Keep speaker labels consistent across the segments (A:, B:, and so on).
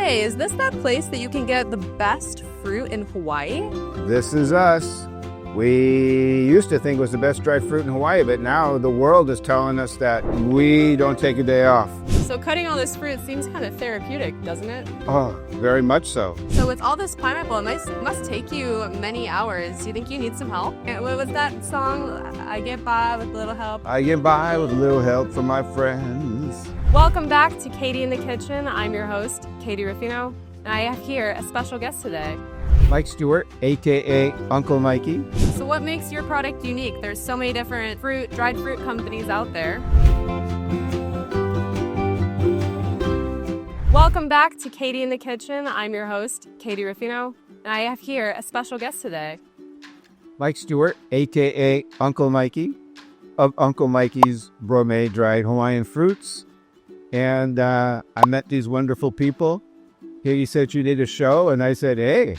A: Hey, is this that place that you can get the best fruit in Hawaii?
B: This is us. We used to think it was the best dried fruit in Hawaii, but now the world is telling us that we don't take a day off.
A: So cutting all this fruit seems kind of therapeutic, doesn't it?
B: Oh, very much so.
A: So with all this pineapple, it must take you many hours. Do you think you need some help? And what was that song? I get by with a little help.
B: I get by with a little help from my friends.
A: Welcome back to Katie in the Kitchen. I'm your host, Katie Rafino, and I have here a special guest today.
B: Mike Stewart, aka Uncle Mikey.
A: So what makes your product unique? There's so many different dried fruit companies out there. Welcome back to Katie in the Kitchen. I'm your host, Katie Rafino, and I have here a special guest today.
B: Mike Stewart, aka Uncle Mikey, of Uncle Mikey's Gourmet Dried Hawaiian Fruits. And I met these wonderful people. Katie said you did a show, and I said, hey,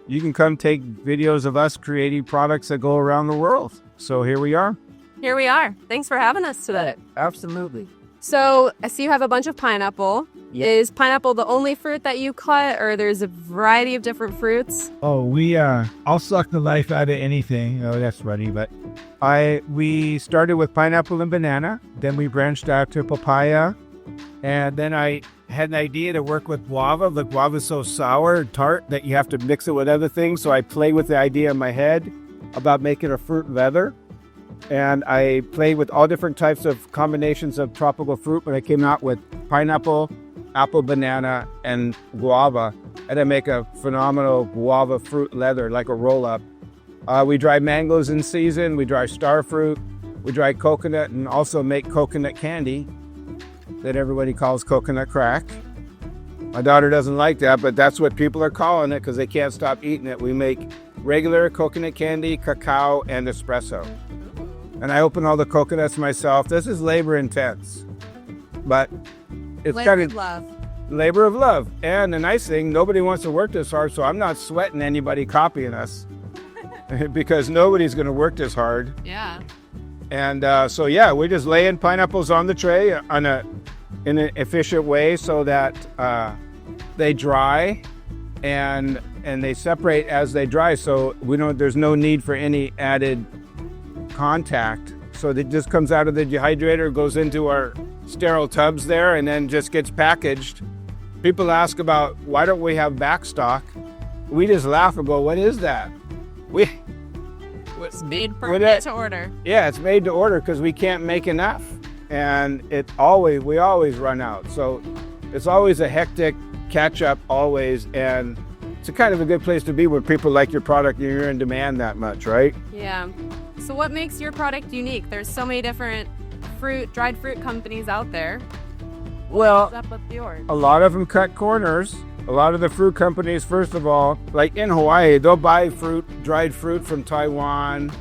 B: you can come take videos of us creating products that go around the world. So here we are.
A: Here we are. Thanks for having us today.
C: Absolutely.
A: So I see you have a bunch of pineapple.
C: Yep.
A: Is pineapple the only fruit that you cut, or there's a variety of different fruits?
D: Oh, I'll suck the life out of anything. Oh, that's funny, but
B: We started with pineapple and banana. Then we branched out to papaya. And then I had an idea to work with guava. The guava is so sour and tart that you have to mix it with other things. So I played with the idea in my head about making a fruit leather. And I played with all different types of combinations of tropical fruit, but I came out with pineapple, apple, banana, and guava. And I make a phenomenal guava fruit leather, like a roll-up. We dry mangoes in season. We dry star fruit. We dry coconut and also make coconut candy that everybody calls coconut crack. My daughter doesn't like that, but that's what people are calling it because they can't stop eating it. We make regular coconut candy, cacao, and espresso. And I open all the coconuts myself. This is labor intense, but it's
A: Labor of love.
B: Labor of love. And the nice thing, nobody wants to work this hard, so I'm not sweating anybody copying us because nobody's going to work this hard.
A: Yeah.
B: And we're just laying pineapples on the tray in an efficient way so that they dry and they separate as they dry. So there's no need for any added contact. So it just comes out of the dehydrator, goes into our sterile tubs there, and then just gets packaged. People ask about why don't we have backstock? We just laugh and go, what is that?
A: It's made to order.
B: Yeah, it's made to order because we can't make enough, and we always run out. So it's always a hectic catch up always, and it's a kind of a good place to be where people like your product and you're in demand that much, right?
A: Yeah. So what makes your product unique? There's so many different dried fruit companies out there.
B: Well,
A: What's up with yours?
B: a lot of them cut corners. A lot of the fruit companies, first of all, like in Hawaii, they'll buy dried fruit from Taiwan,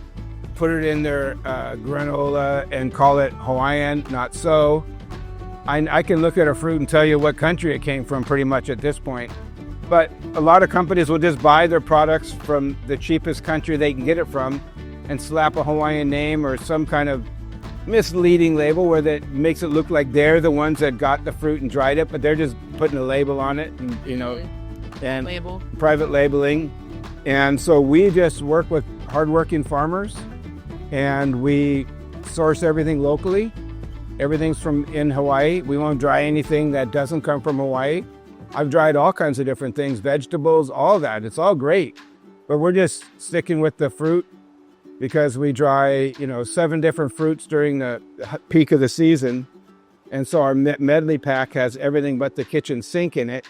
B: put it in their granola and call it Hawaiian. Not so. I can look at a fruit and tell you what country it came from pretty much at this point. But a lot of companies will just buy their products from the cheapest country they can get it from and slap a Hawaiian name or some kind of misleading label where that makes it look like they're the ones that got the fruit and dried it, but they're just putting a label on it, and
A: Label.
B: private labeling. And so we just work with hardworking farmers, and we source everything locally. Everything's from in Hawaii. We won't dry anything that doesn't come from Hawaii. I've dried all kinds of different things, vegetables, all that. It's all great, but we're just sticking with the fruit because we dry, 7 different fruits during the peak of the season. And so our medley pack has everything but the kitchen sink in it.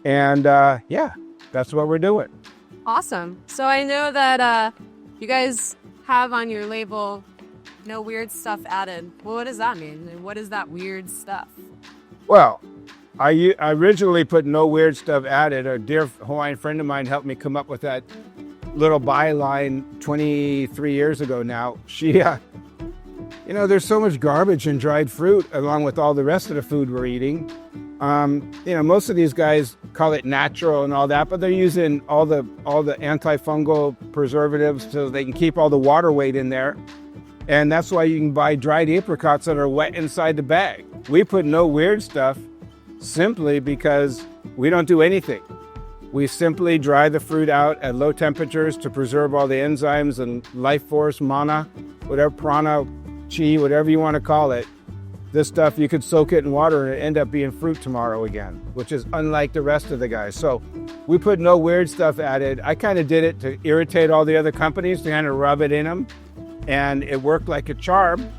B: And that's what we're doing.
A: Awesome. So I know that you guys have on your label, no weird stuff added. Well, what does that mean? And what is that weird stuff?
B: Well, I originally put no weird stuff added. A dear Hawaiian friend of mine helped me come up with that little byline 23 years ago now. She, there's so much garbage in dried fruit along with all the rest of the food we're eating. Most of these guys call it natural and all that, but they're using all the antifungal preservatives so they can keep all the water weight in there. And that's why you can buy dried apricots that are wet inside the bag. We put no weird stuff simply because we don't do anything. We simply dry the fruit out at low temperatures to preserve all the enzymes and life force, mana, whatever, prana, chi, whatever you want to call it. This stuff, you could soak it in water and it end up being fruit tomorrow again, which is unlike the rest of the guys. So we put no weird stuff added. I kind of did it to irritate all the other companies, to kind of rub it in them. And it worked like a charm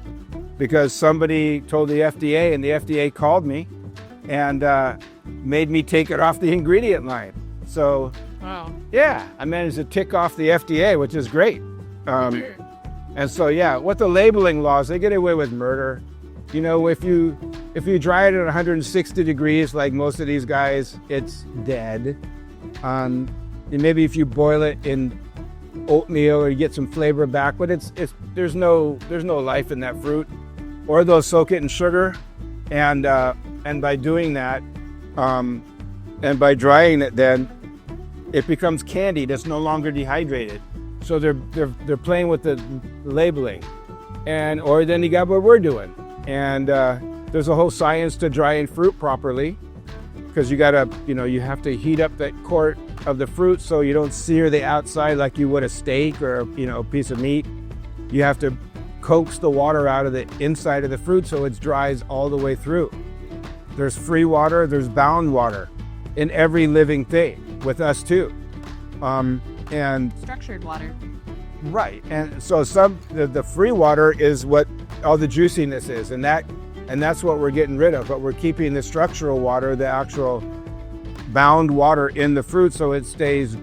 B: because somebody told the FDA, and the FDA called me and made me take it off the ingredient line. So,
A: wow.
B: Yeah, I managed to tick off the FDA, which is great. And so, yeah, what the labeling laws, they get away with murder. You know, if you dry it at 160 degrees, like most of these guys, it's dead. And maybe if you boil it in oatmeal or you get some flavor back, but there's no life in that fruit. Or they'll soak it in sugar, and by doing that, and by drying it, then it becomes candy that's no longer dehydrated. So they're playing with the labeling, or then you got what we're doing. And there's a whole science to drying fruit properly, because you have to heat up that quart of the fruit so you don't sear the outside like you would a steak or a piece of meat. You have to coax the water out of the inside of the fruit so it dries all the way through. There's free water, there's bound water in every living thing, with us too. And
A: structured water.
B: Right, and so the free water is what all the juiciness is, and that's what we're getting rid of. But we're keeping the structural water, the actual bound water in the fruit, so it stays,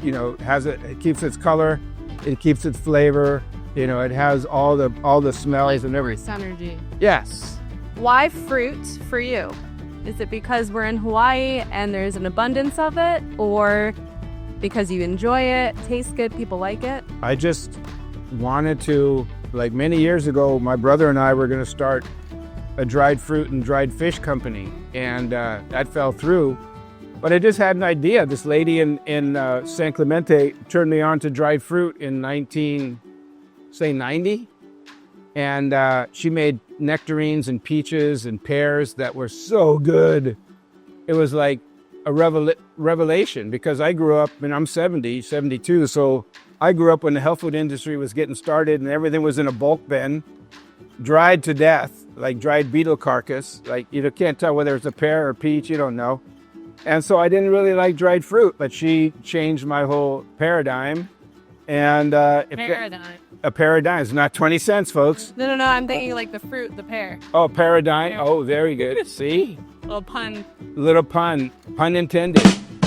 B: it keeps its color, it keeps its flavor, it has all the smells and everything.
A: Energy.
B: Yes.
A: Why fruit for you? Is it because we're in Hawaii and there's an abundance of it, or because you enjoy it, tastes good, people like it?
B: I just wanted to, like many years ago, my brother and I were going to start a dried fruit and dried fish company, and that fell through. But I just had an idea. This lady in San Clemente turned me on to dried fruit in 1990, and she made nectarines and peaches and pears that were so good. It was like a revelation, because I grew up, and I'm 72, so I grew up when the health food industry was getting started and everything was in a bulk bin, dried to death, like dried beetle carcass. Like, you can't tell whether it's a pear or peach, you don't know. And so I didn't really like dried fruit, but she changed my whole paradigm. And a paradigm is not 20 cents, folks.
A: No, I'm thinking like the fruit, the pear.
B: Oh, paradigm. Oh, very good. See?
A: Little pun.
B: Little pun intended.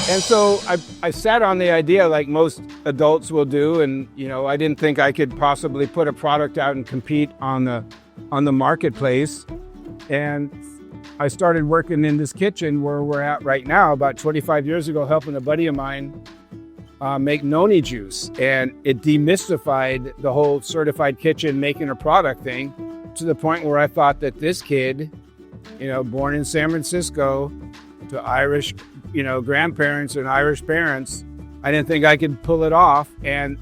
B: And so I sat on the idea like most adults will do, and I didn't think I could possibly put a product out and compete on the marketplace. And I started working in this kitchen where we're at right now about 25 years ago, helping a buddy of mine make noni juice, and it demystified the whole certified kitchen making a product thing, to the point where I thought that this kid, born in San Francisco to Irish, grandparents and Irish parents, I didn't think I could pull it off, and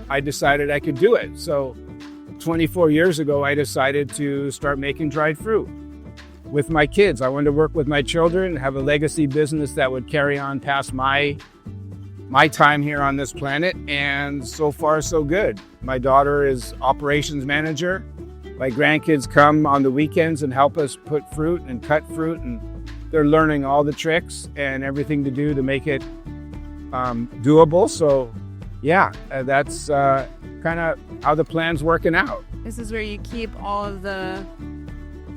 B: I decided I could do it. So 24 years ago, I decided to start making dried fruit with my kids. I wanted to work with my children, have a legacy business that would carry on past my time here on this planet, and so far so good. My daughter is operations manager. My grandkids come on the weekends and help us put fruit and cut fruit, and they're learning all the tricks and everything to do to make it doable. So yeah, that's kind of how the plan's working out.
A: This is where you keep all of the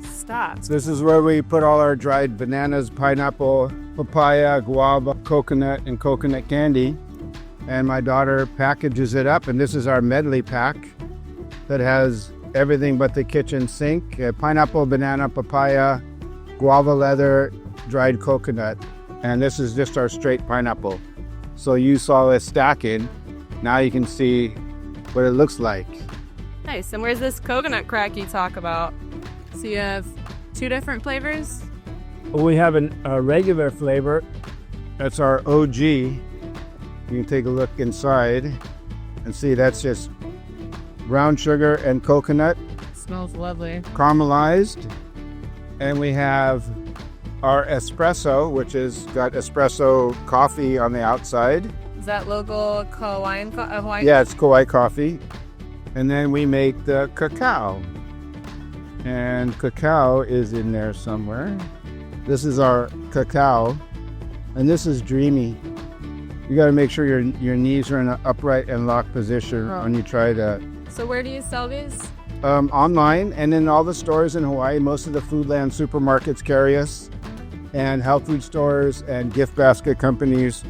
A: stuff.
B: This is where we put all our dried bananas, pineapple, papaya, guava, coconut, and coconut candy. And my daughter packages it up, and this is our medley pack that has everything but the kitchen sink: pineapple, banana, papaya, guava leather, dried coconut. And this is just our straight pineapple. So you saw it stacking. Now you can see what it looks like.
A: Nice. And where's this coconut crack you talk about? So you have two different flavors?
B: We have a regular flavor. That's our OG. You can take a look inside and see that's just brown sugar and coconut.
A: Smells lovely.
B: Caramelized. And we have our espresso, which is got espresso coffee on the outside.
A: Is that local Hawaiian? Hawaiian?
B: Yeah, it's Kauai coffee. And then we make the cacao. And cacao is in there somewhere. This is our cacao. And this is dreamy. You got to make sure your knees are in an upright and locked position when you try that.
A: So where do you sell these?
B: Online and in all the stores in Hawaii. Most of the Foodland supermarkets carry us, and health food stores and gift basket companies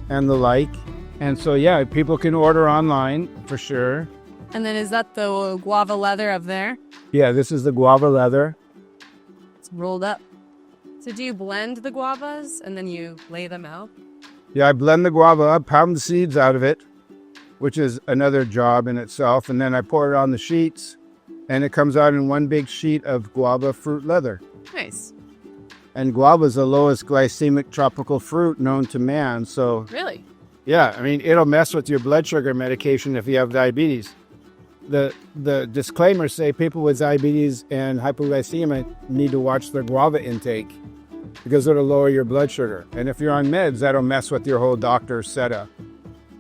B: and the like. And so, yeah, people can order online for sure.
A: And then is that the guava leather up there?
B: Yeah, this is the guava leather.
A: It's rolled up. So do you blend the guavas and then you lay them out?
B: Yeah, I blend the guava up, pound the seeds out of it, which is another job in itself. And then I pour it on the sheets, and it comes out in one big sheet of guava fruit leather.
A: Nice.
B: And guava is the lowest glycemic tropical fruit known to man. So,
A: Really?
B: yeah, I mean, it'll mess with your blood sugar medication if you have diabetes. The disclaimers say people with diabetes and hypoglycemia need to watch their guava intake because it'll lower your blood sugar. And if you're on meds, that'll mess with your whole doctor's setup.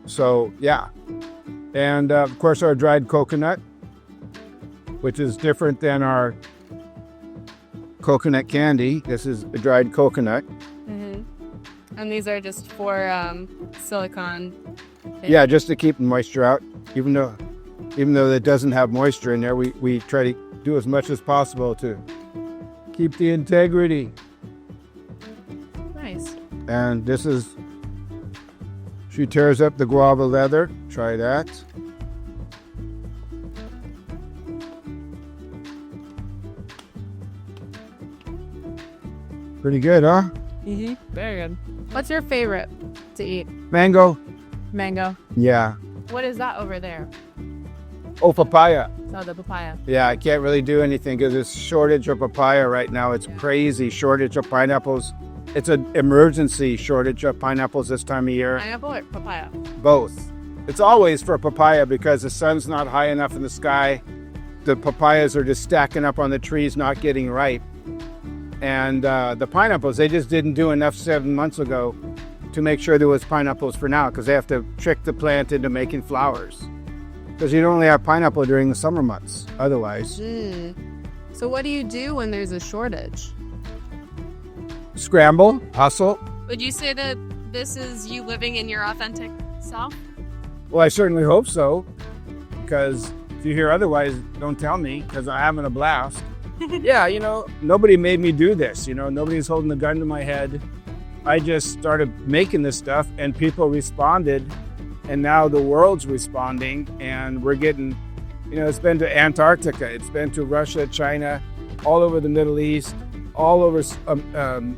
B: So, yeah. And, of course, our dried coconut, which is different than our coconut candy. This is a dried coconut.
A: Mm-hmm. And these are just for silicone.
B: Yeah, just to keep the moisture out. Even though it doesn't have moisture in there, we try to do as much as possible to keep the integrity.
A: Nice.
B: And this is, she tears up the guava leather. Try that. Pretty good, huh?
A: Mm-hmm. Very good. What's your favorite to eat?
B: Mango.
A: Mango.
B: Yeah.
A: What is that over there?
B: Oh, papaya.
A: Oh, the papaya.
B: Yeah, I can't really do anything because there's shortage of papaya right now. It's crazy. Shortage of pineapples. It's an emergency shortage of pineapples this time of year.
A: Pineapple or papaya?
B: Both. It's always for papaya because the sun's not high enough in the sky. The papayas are just stacking up on the trees, not getting ripe. And the pineapples, they just didn't do enough 7 months ago to make sure there was pineapples for now because they have to trick the plant into making flowers. Because you'd only have pineapple during the summer months otherwise.
A: So what do you do when there's a shortage?
B: Scramble, hustle.
A: Would you say that this is you living in your authentic self?
B: Well, I certainly hope so. Because if you hear otherwise, don't tell me because I'm having a blast. Yeah, nobody made me do this. Nobody's holding a gun to my head. I just started making this stuff and people responded. And now the world's responding and we're getting, it's been to Antarctica, it's been to Russia, China, all over the Middle East, all over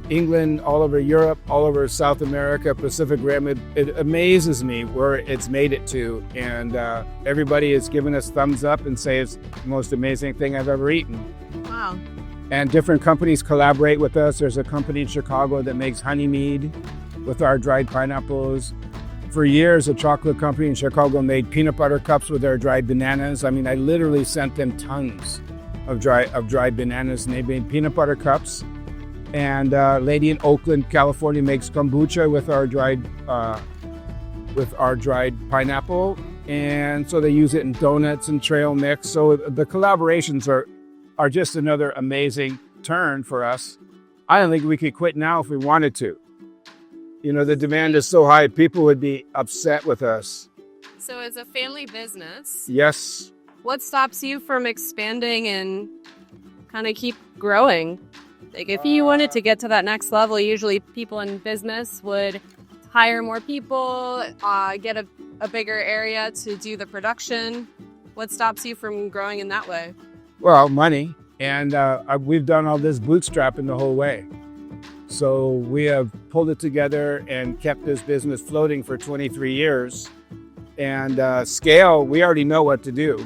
B: England, all over Europe, all over South America, Pacific Rim. It amazes me where it's made it to. And everybody is giving us thumbs up and say it's the most amazing thing I've ever eaten.
A: Wow.
B: And different companies collaborate with us. There's a company in Chicago that makes honey mead with our dried pineapples. For years, a chocolate company in Chicago made peanut butter cups with their dried bananas. I mean, I literally sent them tons of dried bananas, and they made peanut butter cups. And a lady in Oakland, California, makes kombucha with our dried pineapple, and so they use it in donuts and trail mix. So the collaborations are just another amazing turn for us. I don't think we could quit now if we wanted to. The demand is so high, people would be upset with us.
A: So as a family business,
B: yes.
A: What stops you from expanding and kind of keep growing? Like if you wanted to get to that next level, usually people in business would hire more people, get a bigger area to do the production. What stops you from growing in that way?
B: Well, money. And we've done all this bootstrapping the whole way. So we have pulled it together and kept this business floating for 23 years. And scale, we already know what to do.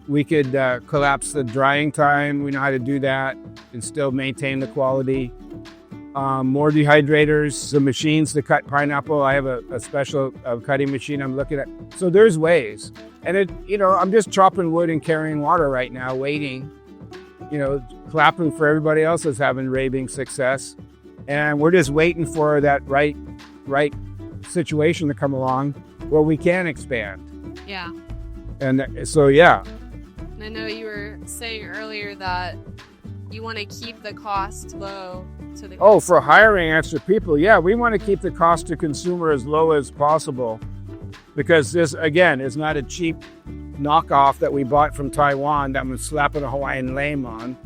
B: We could collapse the drying time. We know how to do that and still maintain the quality. More dehydrators, the machines to cut pineapple. I have a special cutting machine I'm looking at. So there's ways. And I'm just chopping wood and carrying water right now, waiting. clapping for everybody else that's having raving success. And we're just waiting for that right situation to come along where we can expand.
A: Yeah.
B: And so, yeah.
A: I know you were saying earlier that you want to keep the cost low to the
B: Oh, for hiring extra people, yeah, we want to keep the cost to consumer as low as possible, because this, again, is not a cheap knockoff that we bought from Taiwan that I'm slapping a Hawaiian name on.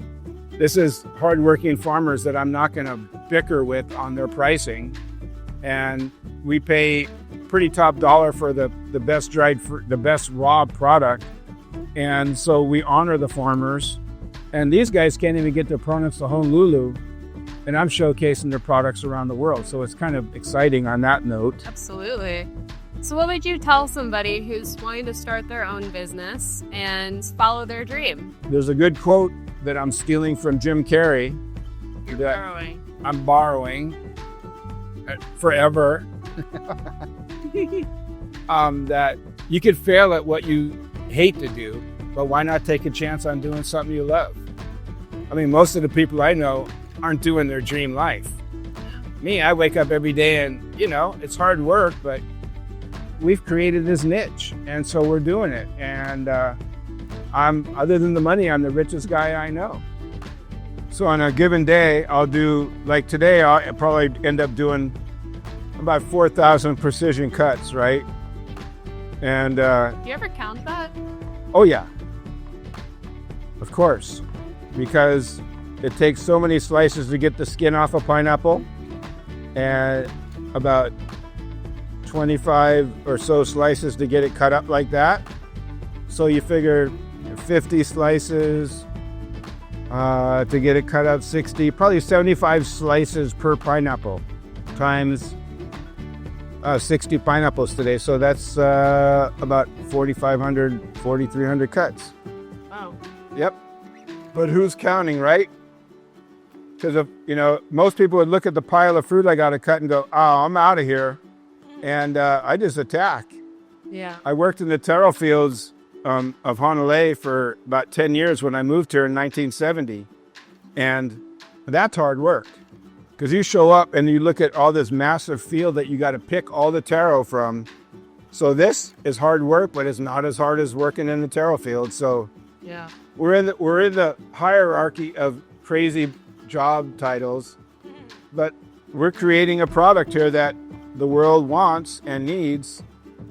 B: This is hardworking farmers that I'm not going to bicker with on their pricing, and we pay pretty top dollar for the best the best raw product, and so we honor the farmers. And these guys can't even get their products to Honolulu, and I'm showcasing their products around the world. So it's kind of exciting on that note.
A: Absolutely. So what would you tell somebody who's wanting to start their own business and follow their dream?
B: There's a good quote that I'm stealing from Jim Carrey.
A: Borrowing.
B: I'm borrowing forever. That you could fail at what you hate to do, but why not take a chance on doing something you love? I mean, most of the people I know aren't doing their dream life. Me, I wake up every day and, it's hard work, but we've created this niche, and so we're doing it. And other than the money, I'm the richest guy I know. So on a given day, I'll do, like today, I'll probably end up doing about 4,000 precision cuts, right? And
A: Do you ever count that?
B: oh yeah, of course, because it takes so many slices to get the skin off a pineapple, and about 25 or so slices to get it cut up like that. So you figure 50 slices to get it cut up, 60, probably 75 slices per pineapple times 60 pineapples today. So that's about 4,500, 4,300 cuts.
A: Wow.
B: Yep. But who's counting, right? Because most people would look at the pile of fruit I got to cut and go, oh, I'm out of here. And I just attack.
A: Yeah.
B: I worked in the taro fields of Honolulu for about 10 years when I moved here in 1970. And that's hard work. Because you show up and you look at all this massive field that you got to pick all the taro from. So this is hard work, but it's not as hard as working in the taro field. So
A: Yeah.
B: we're in the hierarchy of crazy job titles, but we're creating a product here that the world wants and needs.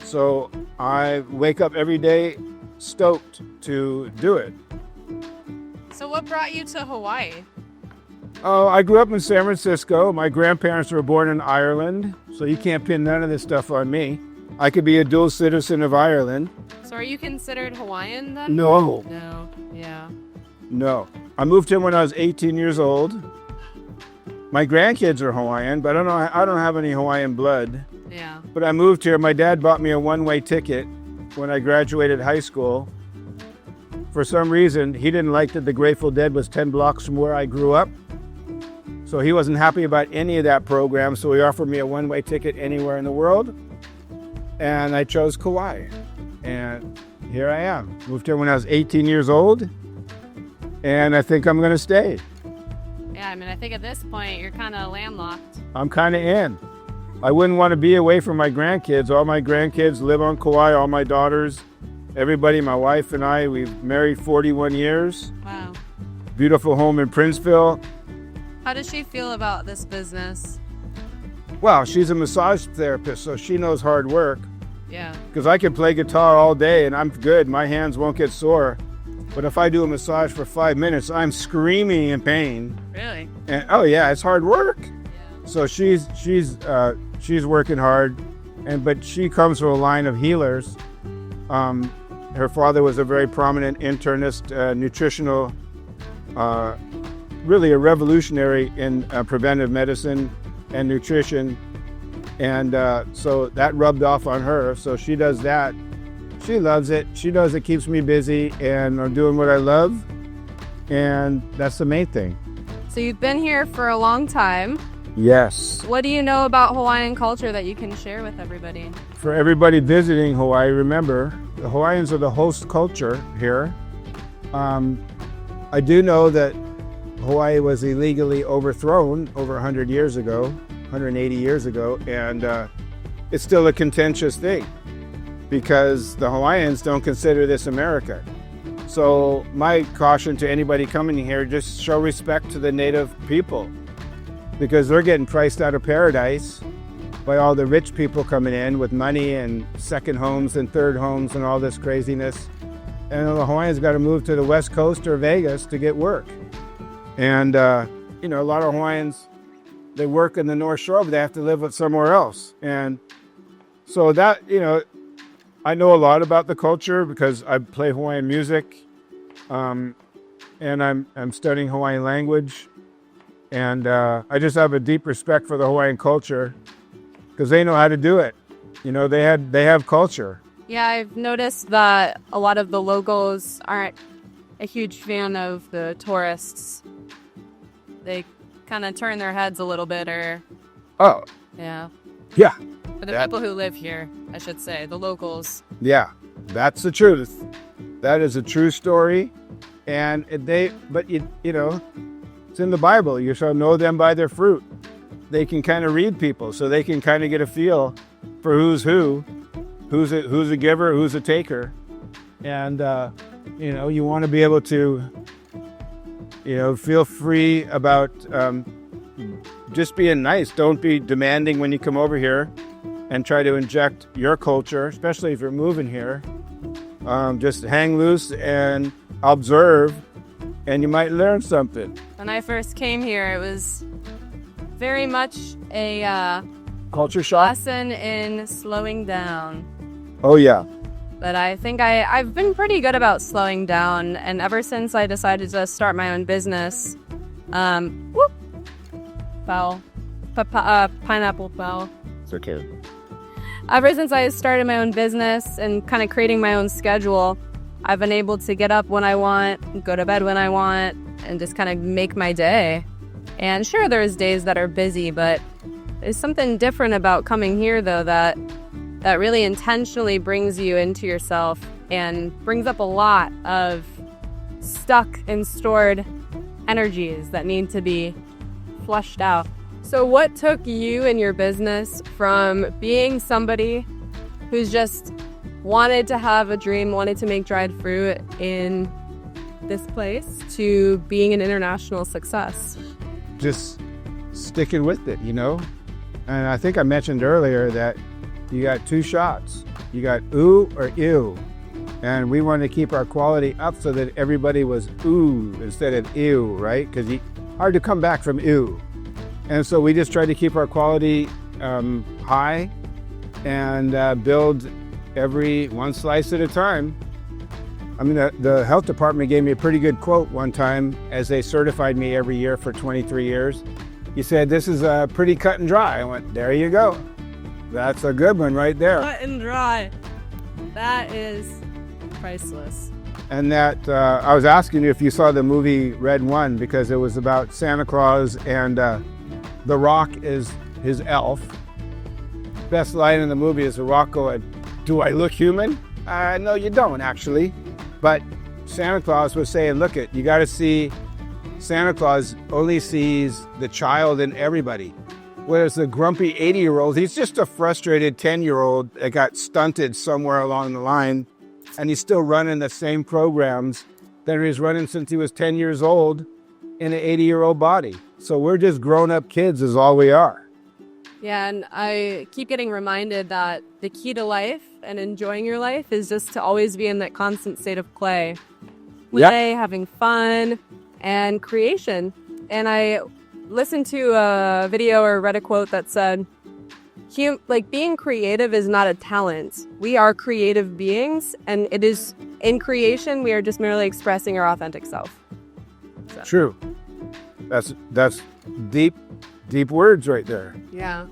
B: So I wake up every day stoked to do it.
A: So what brought you to Hawaii?
B: Oh, I grew up in San Francisco. My grandparents were born in Ireland, so you can't pin none of this stuff on me. I could be a dual citizen of Ireland.
A: So are you considered Hawaiian then?
B: No.
A: No. Yeah.
B: No. I moved here when I was 18 years old. My grandkids are Hawaiian, but I don't have any Hawaiian blood.
A: Yeah.
B: But I moved here. My dad bought me a one-way ticket when I graduated high school. For some reason, he didn't like that the Grateful Dead was 10 blocks from where I grew up. So he wasn't happy about any of that program, so he offered me a one-way ticket anywhere in the world. And I chose Kauai. And here I am. Moved here when I was 18 years old. And I think I'm going to stay.
A: Yeah, I mean, I think at this point, you're kind of landlocked.
B: I'm kind of in. I wouldn't want to be away from my grandkids. All my grandkids live on Kauai, all my daughters, everybody, my wife and I, we've married 41 years.
A: Wow.
B: Beautiful home in Princeville.
A: How does she feel about this business?
B: Well, she's a massage therapist, so she knows hard work.
A: Yeah.
B: Because I can play guitar all day and I'm good. My hands won't get sore. But if I do a massage for 5 minutes, I'm screaming in pain.
A: Really?
B: And oh yeah, it's hard work.
A: Yeah.
B: So she's working hard, but she comes from a line of healers. Her father was a very prominent internist, nutritional, really a revolutionary in preventive medicine and nutrition. And so that rubbed off on her. So she does that. She loves it. She knows it keeps me busy and I'm doing what I love. And that's the main thing.
A: So you've been here for a long time.
B: Yes.
A: What do you know about Hawaiian culture that you can share with everybody?
B: For everybody visiting Hawaii, remember, the Hawaiians are the host culture here. I do know that Hawaii was illegally overthrown over 100 years ago, 180 years ago, and it's still a contentious thing because the Hawaiians don't consider this America. So my caution to anybody coming here, just show respect to the native people because they're getting priced out of paradise by all the rich people coming in with money and second homes and third homes and all this craziness. And the Hawaiians got to move to the West Coast or Vegas to get work. And, a lot of Hawaiians, they work in the North Shore, but they have to live somewhere else. And so that, I know a lot about the culture because I play Hawaiian music, and I'm studying Hawaiian language. And I just have a deep respect for the Hawaiian culture because they know how to do it. They have culture.
A: Yeah, I've noticed that a lot of the locals aren't a huge fan of the tourists. They kind of turn their heads a little bit, or
B: Oh,
A: yeah.
B: yeah.
A: For the
B: That-
A: people who live here, I should say, the locals.
B: Yeah, that's the truth. That is a true story. And it's in the Bible. You shall know them by their fruit. They can kind of read people, so they can kind of get a feel for who's a giver, who's a taker. And, you want to be able to, feel free about just being nice. Don't be demanding when you come over here and try to inject your culture, especially if you're moving here. Just hang loose and observe, and you might learn something.
A: When I first came here, it was very much a
B: Culture shock?
A: lesson in slowing down.
B: Oh, yeah.
A: But I think I've been pretty good about slowing down. And ever since I decided to start my own business, pineapple foul.
B: It's okay.
A: Ever since I started my own business and kind of creating my own schedule, I've been able to get up when I want, go to bed when I want, and just kind of make my day. And sure, there's days that are busy, but there's something different about coming here, though, that really intentionally brings you into yourself and brings up a lot of stuck and stored energies that need to be flushed out. So what took you and your business from being somebody who's just wanted to have a dream, wanted to make dried fruit in this place, to being an international success?
B: Just sticking with it, And I think I mentioned earlier that you got two shots. You got ooh or ew. And we wanted to keep our quality up so that everybody was ooh instead of ew, right? Because hard to come back from ew. And so we just tried to keep our quality high and build every one slice at a time. I mean, the health department gave me a pretty good quote one time as they certified me every year for 23 years. He said, "This is pretty cut and dry." I went, "There you go. That's a good one right there."
A: Cut and dry. That is priceless.
B: And that I was asking you if you saw the movie Red One because it was about Santa Claus and The Rock is his elf. Best line in the movie is The Rock going, "Do I look human?" No, you don't actually. But Santa Claus was saying, look you got to see, Santa Claus only sees the child in everybody. Whereas the grumpy 80-year-old, he's just a frustrated 10-year-old that got stunted somewhere along the line. And he's still running the same programs that he's running since he was 10 years old in an 80-year-old body. So we're just grown-up kids is all we are.
A: Yeah, and I keep getting reminded that the key to life and enjoying your life is just to always be in that constant state of play. Play, having fun, and creation. And I listened to a video or read a quote that said, being creative is not a talent. We are creative beings, and it is in creation, we are just merely expressing our authentic self. So.
B: True. That's deep words right there.
A: Yeah.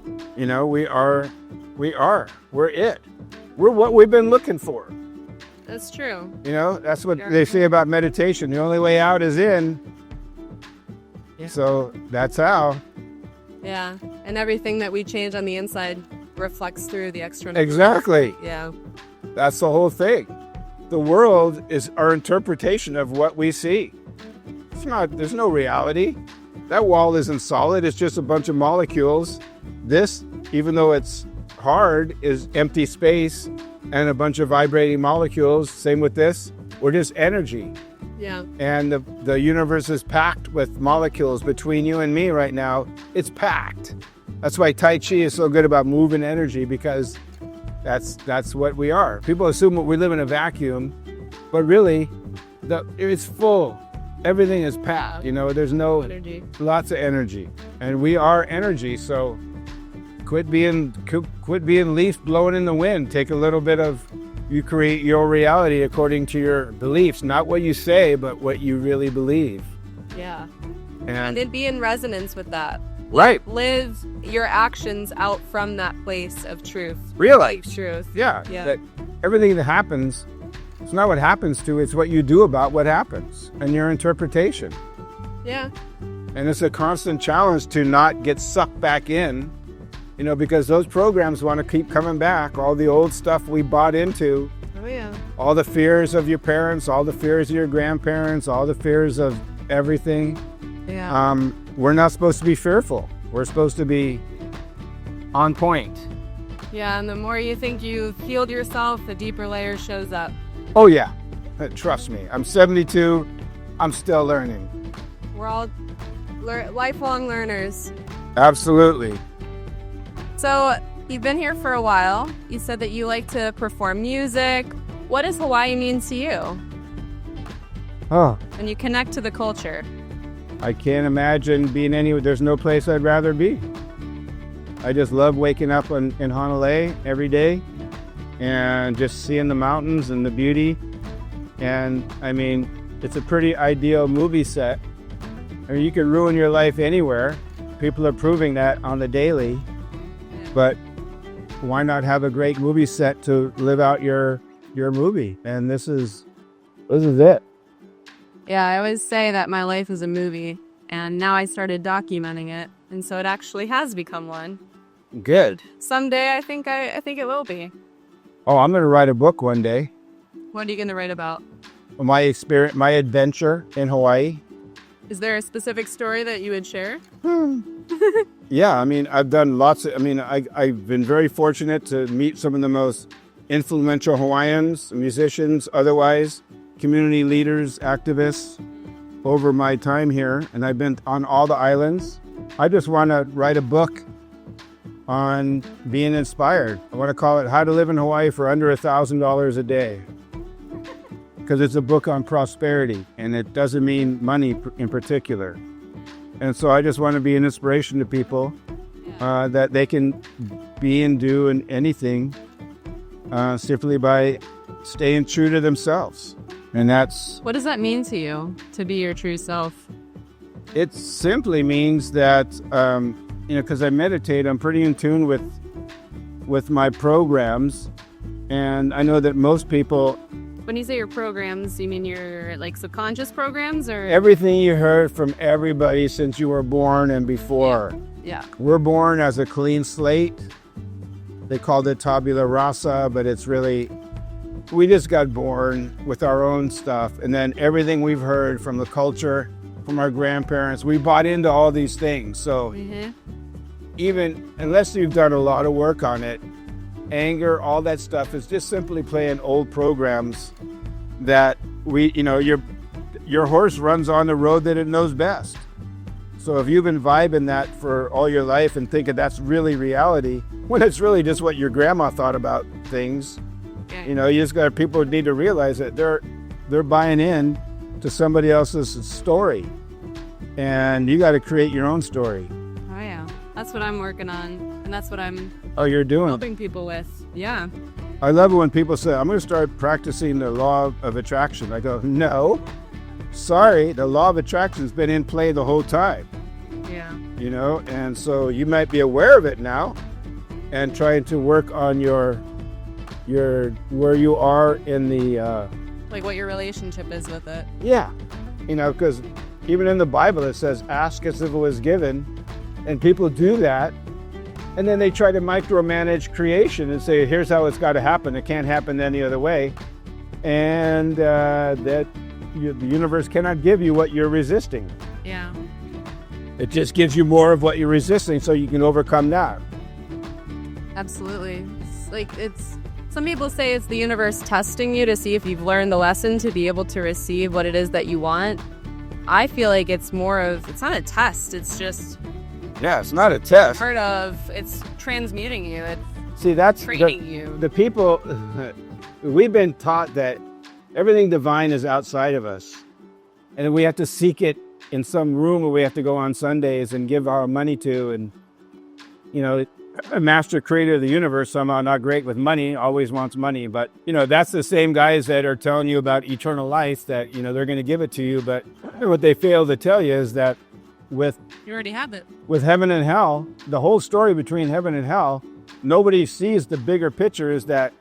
B: We're it. We're what we've been looking for.
A: That's true.
B: That's what they say about meditation. The only way out is in. Yeah. So that's how.
A: Yeah. And everything that we change on the inside reflects through the external.
B: Exactly.
A: Yeah.
B: That's the whole thing. The world is our interpretation of what we see. there's no reality. That wall isn't solid. It's just a bunch of molecules. This, even though it's hard, is empty space and a bunch of vibrating molecules. Same with this. We're just energy.
A: Yeah.
B: And the universe is packed with molecules between you and me right now. It's packed. That's why Tai Chi is so good about moving energy, because that's what we are. People assume we live in a vacuum, but really, it's full. Everything is packed. You know, there's no
A: energy.
B: Lots of energy, and we are energy. So quit being leaves blowing in the wind. Take a little bit of. You create your reality according to your beliefs, not what you say, but what you really believe.
A: Yeah.
B: And
A: then be in resonance with that.
B: Right.
A: Live your actions out from that place of truth.
B: Really?
A: Truth.
B: Yeah. That everything that happens, it's not what happens to, it's what you do about what happens and your interpretation.
A: Yeah.
B: And it's a constant challenge to not get sucked back in, you know, because those programs want to keep coming back. All the old stuff we bought into.
A: Oh, yeah.
B: All the fears of your parents, all the fears of your grandparents, all the fears of everything.
A: Yeah.
B: We're not supposed to be fearful. We're supposed to be on point.
A: Yeah, and the more you think you've healed yourself, the deeper layer shows up.
B: Oh, yeah. Trust me. I'm 72. I'm still learning.
A: We're all lifelong learners.
B: Absolutely.
A: So, you've been here for a while. You said that you like to perform music. What does Hawaii mean to you?
B: Oh,
A: When you connect to the culture?
B: I can't imagine being anywhere. There's no place I'd rather be. I just love waking up in Honolulu every day and just seeing the mountains and the beauty. And I mean, it's a pretty ideal movie set. I mean, you could ruin your life anywhere. People are proving that on the daily. But why not have a great movie set to live out your movie? And this is it.
A: Yeah, I always say that my life is a movie, and now I started documenting it, and so it actually has become one.
B: Good.
A: Someday, I think it will be.
B: Oh, I'm going to write a book one day.
A: What are you going to write about?
B: My experience, my adventure in Hawaii.
A: Is there a specific story that you would share?
B: Yeah, I mean, I've done lots of, I've been very fortunate to meet some of the most influential Hawaiians, musicians, otherwise, community leaders, activists over my time here. And I've been on all the islands. I just want to write a book on being inspired. I want to call it How to Live in Hawaii for Under $1,000 a Day. Because it's a book on prosperity, and it doesn't mean money in particular. And so I just want to be an inspiration to people that they can be and do anything simply by staying true to themselves. And that's...
A: What does that mean to you, to be your true self?
B: It simply means that, because I meditate, I'm pretty in tune with my programs. And I know that most people...
A: When you say your programs, you mean your like subconscious programs, or
B: everything you heard from everybody since you were born and before.
A: Yeah.
B: We're born as a clean slate. They called it tabula rasa, but it's really, we just got born with our own stuff. And then everything we've heard from the culture, from our grandparents, we bought into all these things. So even unless you've done a lot of work on it, anger, all that stuff is just simply playing old programs that your horse runs on the road that it knows best. So if you've been vibing that for all your life and thinking that's really reality, when it's really just what your grandma thought about things, you just got people need to realize that they're buying in to somebody else's story, and you got to create your own story.
A: Oh yeah, that's what I'm working on, and that's what I'm
B: you're doing
A: helping people with. Yeah.
B: I love it when people say, I'm going to start practicing the law of attraction. I go, no, sorry, the law of attraction's been in play the whole time.
A: Yeah.
B: And so you might be aware of it now and trying to work on your where you are in the
A: like what your relationship is with it.
B: Yeah. Because even in the Bible it says ask as if it was given, and people do that. And then they try to micromanage creation and say, here's how it's got to happen. It can't happen any other way. And that the universe cannot give you what you're resisting.
A: Yeah.
B: It just gives you more of what you're resisting so you can overcome that.
A: Absolutely. Some people say it's the universe testing you to see if you've learned the lesson to be able to receive what it is that you want. I feel like it's not a test, it's just
B: Yeah, it's not a test.
A: it's transmuting you, it's
B: that's
A: training you.
B: The people, we've been taught that everything divine is outside of us. And we have to seek it in some room where we have to go on Sundays and give our money to. And, a master creator of the universe, somehow not great with money, always wants money. But, that's the same guys that are telling you about eternal life that, they're going to give it to you. But what they fail to tell you is that
A: you already have it.
B: With heaven and hell, the whole story between heaven and hell, nobody sees the bigger picture is that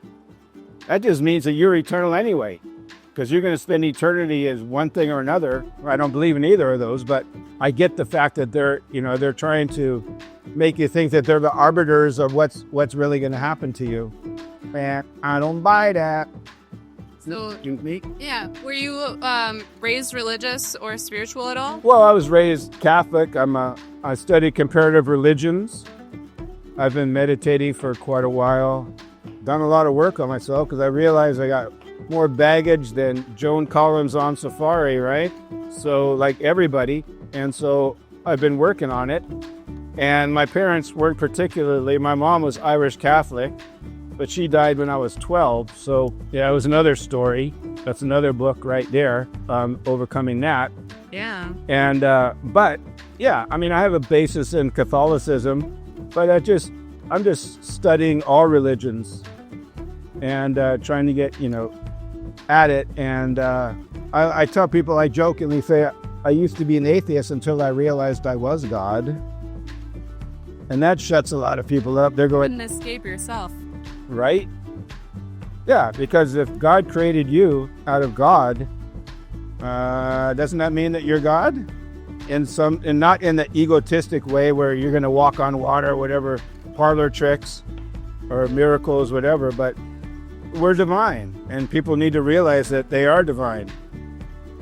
B: just means that you're eternal anyway. Because you're going to spend eternity as one thing or another. I don't believe in either of those, but I get the fact that they're trying to make you think that they're the arbiters of what's really going to happen to you. And I don't buy that.
A: So, yeah. Were you raised religious or spiritual at all?
B: Well, I was raised Catholic. I studied comparative religions. I've been meditating for quite a while. Done a lot of work on myself because I realized I got more baggage than Joan Collins on Safari, right? So like everybody. And so I've been working on it. And my parents weren't particularly, my mom was Irish Catholic, but she died when I was 12. So yeah, it was another story. That's another book right there, overcoming that.
A: Yeah.
B: And, but yeah, I have a basis in Catholicism, but I'm just studying all religions and trying to get, at it. And I tell people, I jokingly say, I used to be an atheist until I realized I was God. And that shuts a lot of people up. They're going,
A: couldn't escape yourself.
B: Right? Yeah, because if God created you out of God, doesn't that mean that you're God? And not in the egotistic way where you're going to walk on water or whatever, parlor tricks or miracles, whatever, but we're divine, and people need to realize that they are divine.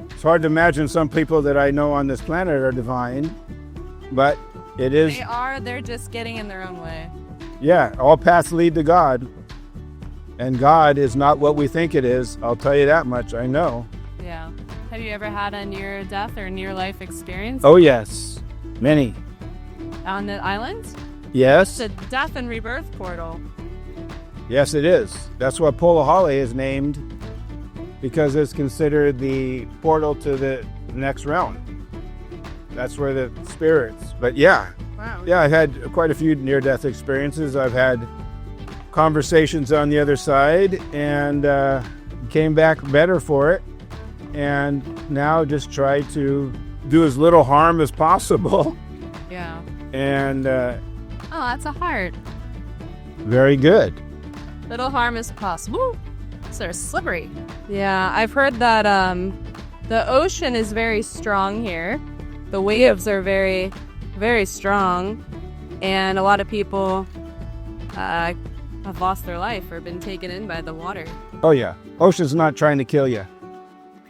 B: It's hard to imagine some people that I know on this planet are divine, but it is.
A: They're just getting in their own way.
B: Yeah, all paths lead to God, and God is not what we think it is. I'll tell you that much, I know.
A: Yeah. Have you ever had a near-death or near-life experience?
B: Oh, yes. Many.
A: On the island?
B: Yes.
A: It's a death and rebirth portal.
B: Yes, it is. That's what Polahale is named, because it's considered the portal to the next realm. That's where the spirits. But yeah.
A: Wow.
B: Yeah, I've had quite a few near-death experiences. I've had conversations on the other side and came back better for it. And now just try to do as little harm as possible.
A: Yeah.
B: And
A: that's a heart.
B: Very good.
A: Little harm as possible. So they're slippery. Yeah, I've heard that the ocean is very strong here. The waves are very, very strong. And a lot of people have lost their life or been taken in by the water.
B: Oh, yeah. Ocean's not trying to kill you.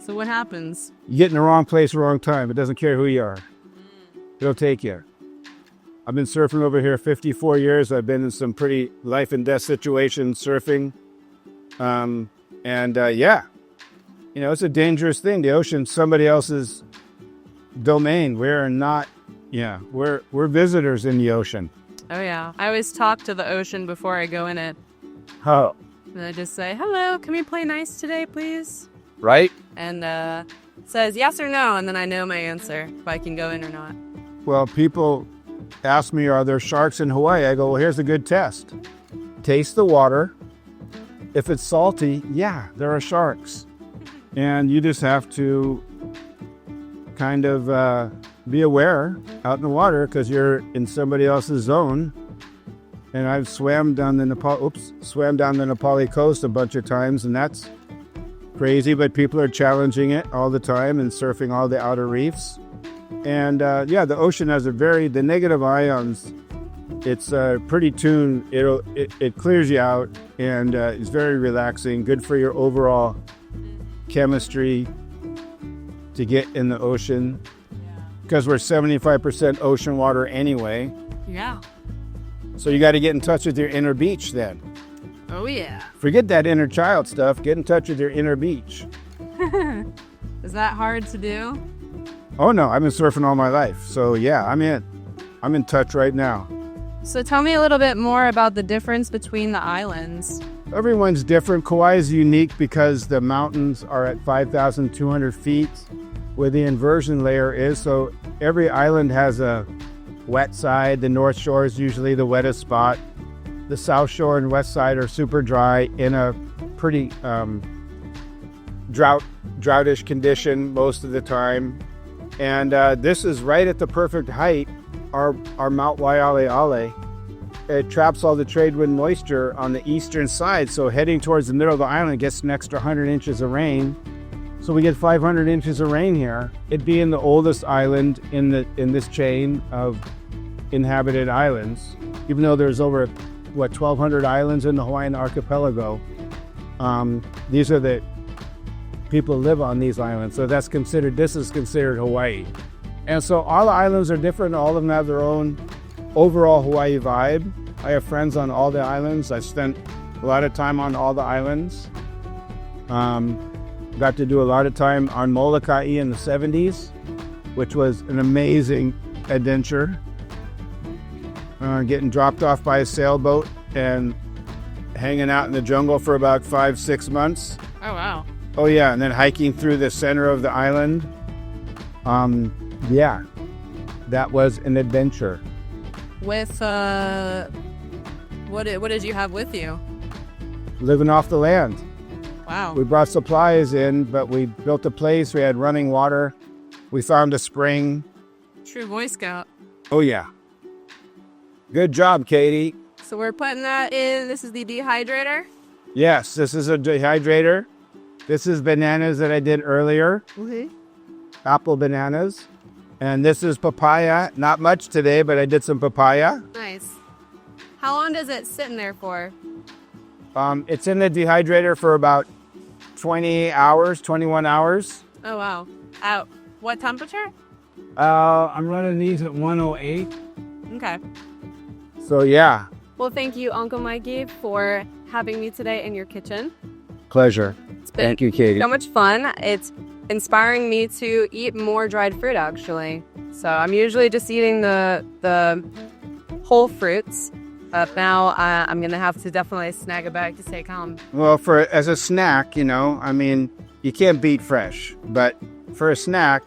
A: So what happens?
B: You get in the wrong place, wrong time. It doesn't care who you are. It'll take you. I've been surfing over here 54 years. I've been in some pretty life and death situations surfing. Yeah, it's a dangerous thing. The ocean's somebody else's domain. We're not, we're visitors in the ocean.
A: Oh, yeah. I always talk to the ocean before I go in it.
B: Oh.
A: And I just say, hello, can we play nice today, please?
B: Right?
A: And it says yes or no, and then I know my answer, if I can go in or not.
B: Well, people ask me, are there sharks in Hawaii? I go, well, here's a good test. Taste the water. If it's salty, yeah, there are sharks. And you just have to kind of be aware out in the water because you're in somebody else's zone. And I've swam down the Nepali coast a bunch of times, and that's crazy, but people are challenging it all the time and surfing all the outer reefs. And the ocean has the negative ions. It's pretty tuned. It clears you out, and it's very relaxing, good for your overall chemistry. to get in the ocean because we're 75% ocean water anyway.
A: Yeah.
B: So you got to get in touch with your inner beach then.
A: Oh, yeah.
B: Forget that inner child stuff. Get in touch with your inner beach.
A: Is that hard to do?
B: Oh, no. I've been surfing all my life. So, yeah, I'm in. I'm in touch right now.
A: So tell me a little bit more about the difference between the islands.
B: Everyone's different. Kauai is unique because the mountains are at 5,200 feet where the inversion layer is. So every island has a wet side. The North Shore is usually the wettest spot. The South Shore and West Side are super dry in a pretty droutish condition most of the time. And this is right at the perfect height, our Mount Waialeale. It traps all the trade wind moisture on the eastern side, so heading towards the middle of the island gets an extra 100 inches of rain. So we get 500 inches of rain here. It being the oldest island in this chain of inhabited islands, even though there's over 1,200 islands in the Hawaiian archipelago. These are the people live on these islands, so this is considered Hawaii. And so all the islands are different. All of them have their own overall Hawaii vibe. I have friends on all the islands. I spent a lot of time on all the islands. Got to do a lot of time on Molokai in the 70s, which was an amazing adventure. Getting dropped off by a sailboat and hanging out in the jungle for about 5-6 months.
A: Oh, wow.
B: Oh, yeah, and then hiking through the center of the island. Yeah, that was an adventure.
A: With, what did you have with you?
B: Living off the land.
A: Wow.
B: We brought supplies in, but we built a place. We had running water. We found a spring.
A: True Boy Scout.
B: Oh, yeah. Good job, Katie.
A: So we're putting that in. This is the dehydrator.
B: Yes, this is a dehydrator. This is bananas that I did earlier.
A: Okay.
B: Apple bananas. And this is papaya. Not much today, but I did some papaya.
A: Nice. How long does it sit in there for?
B: It's in the dehydrator for about 20 hours, 21 hours.
A: Oh, wow. At what temperature?
B: I'm running these at 108.
A: Okay.
B: So, yeah.
A: Well, thank you, Uncle Mikey, for having me today in your kitchen.
B: Pleasure.
A: It's been
B: Thank you, Katie.
A: so much fun. It's inspiring me to eat more dried fruit, actually. So I'm usually just eating the whole fruits. But now I'm going to have to definitely snag a bag to take home.
B: Well, as a snack, I mean, you can't beat fresh. But for a snack,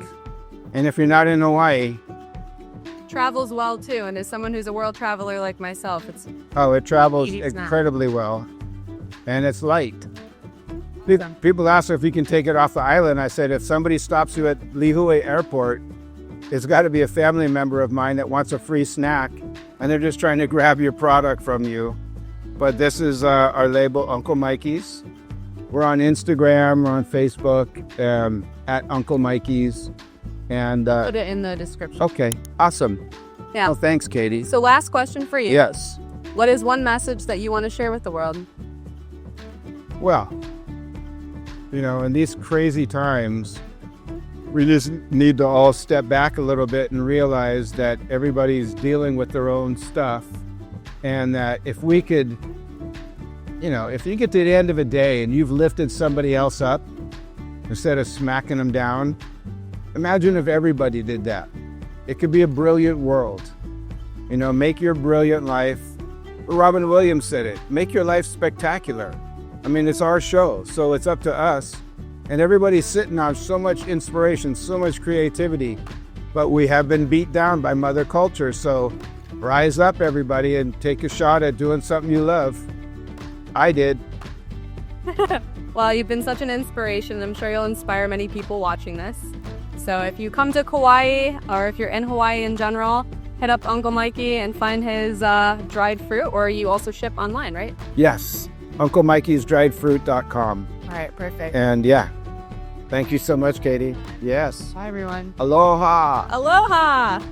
B: and if you're not in Hawaii...
A: Travels well, too. And as someone who's a world traveler like myself,
B: it travels incredibly well. And it's light.
A: Awesome.
B: People ask if you can take it off the island. I said, if somebody stops you at Lihue Airport, it's got to be a family member of mine that wants a free snack, and they're just trying to grab your product from you. But this is our label, Uncle Mikey's. We're on Instagram, we're on Facebook, at Uncle Mikey's. And
A: Put it in the description.
B: Okay, awesome.
A: Yeah.
B: Well, thanks, Katie.
A: So last question for you.
B: Yes.
A: What is one message that you want to share with the world?
B: Well, in these crazy times, we just need to all step back a little bit and realize that everybody's dealing with their own stuff. And that if we could, if you get to the end of a day and you've lifted somebody else up instead of smacking them down, imagine if everybody did that. It could be a brilliant world. Make your brilliant life. Robin Williams said it. Make your life spectacular. I mean, it's our show, so it's up to us. And everybody's sitting on so much inspiration, so much creativity. But we have been beat down by Mother Culture, so rise up, everybody, and take a shot at doing something you love. I did.
A: Well, you've been such an inspiration. I'm sure you'll inspire many people watching this. So if you come to Kauai, or if you're in Hawaii in general, hit up Uncle Mikey and find his dried fruit, or you also ship online, right?
B: Yes. UncleMikey'sDriedFruit.com.
A: All right, perfect.
B: And yeah, thank you so much, Katie. Yes.
A: Bye, everyone.
B: Aloha.
A: Aloha!